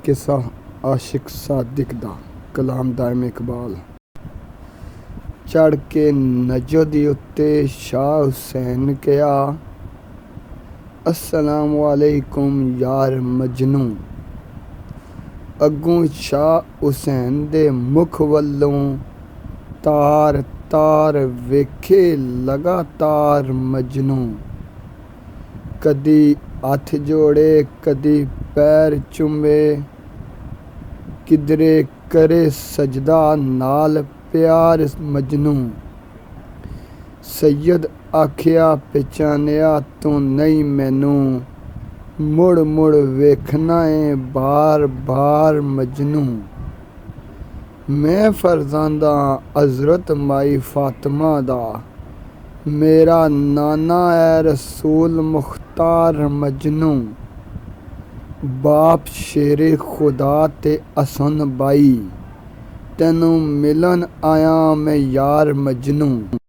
किस्सा आशिक सादिक दा कलाम दाइम इकबाल। चढ़ के नजो दी उत्ते शाह हुसैन कया, अस्सलाम वालेकुम यार मजनू। अगों शाह हुसैन दे मुख वल्लों तार तार वेखे लगातार मजनू। कदी हथ जोड़े कदी पैर चुमे, किधरे करे सजदा नाल प्यार मजनू। सैयद आखिया पहचानिया तू नहीं मैनू, मुड़ मुड़ वेखना है बार बार मजनू। मैं फरजांदा हज़रत माई फातिमा दा, मेरा नाना है रसूल मुख्तार मजनू। बाप शेरे खुदा ते असन बाई, तैनू मिलन आया मैं यार मजनू।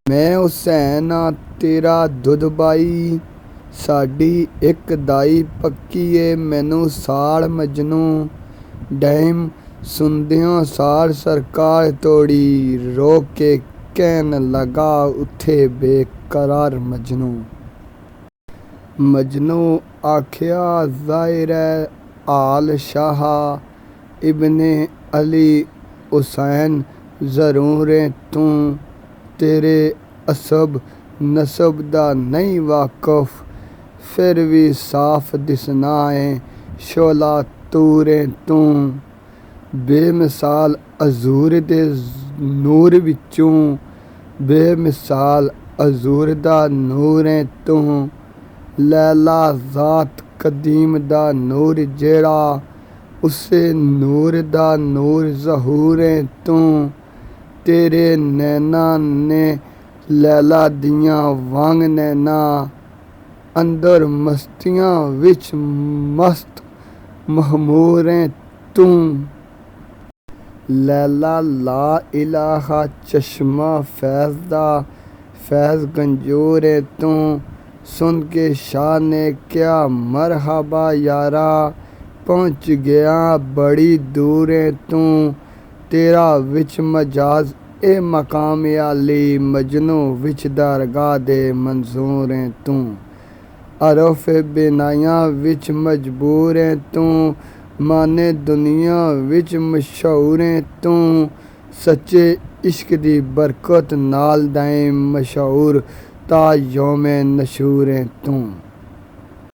मैं हुसैन आ तेरा दुध बाई, साडी एक दाई पक्की है मैनू साड़ मजनू। डैम सुनदियों सार सरकार तोड़ी, रोक के कहन लगा उथे बेकरार मजनू। मजनू आखिया ज़ाहिर है आल शाह, इब्ने अली हुसैन ज़रूर है तू। तेरे असब नसब दा नहीं वाकफ, फिर भी साफ दिसना है शोला तूर है तू। बेमिसाल अजूर दे नूर विचों, बेमिसाल अजूर दा नूर है तू। लैला ज़ात कदीम दा नूर जेड़ा, उसे नूर दा नूर ज़हूर है तू। तेरे नैना ने लैला दियां वांग नैना, अंदर मस्तियां विच मस्त महमूर है तू। लैला ला इलाहा चश्मा फैज़ दा, फैज़ गंजूर है तू। सुन के शाह ने क्या मरहबा यारा, पहुँच गया बड़ी दूर है तू। तेरा विच मजाज ए मकाम आली, मजनू विच दरगाह दे मंजूर है तू। अरफ बिनाया विच मजबूर है तू, माने दुनिया विच मशहूर है तू। सच्चे इश्क दी बरकत नाल दाएं मशहूर, ता यौमे नशूर है तू।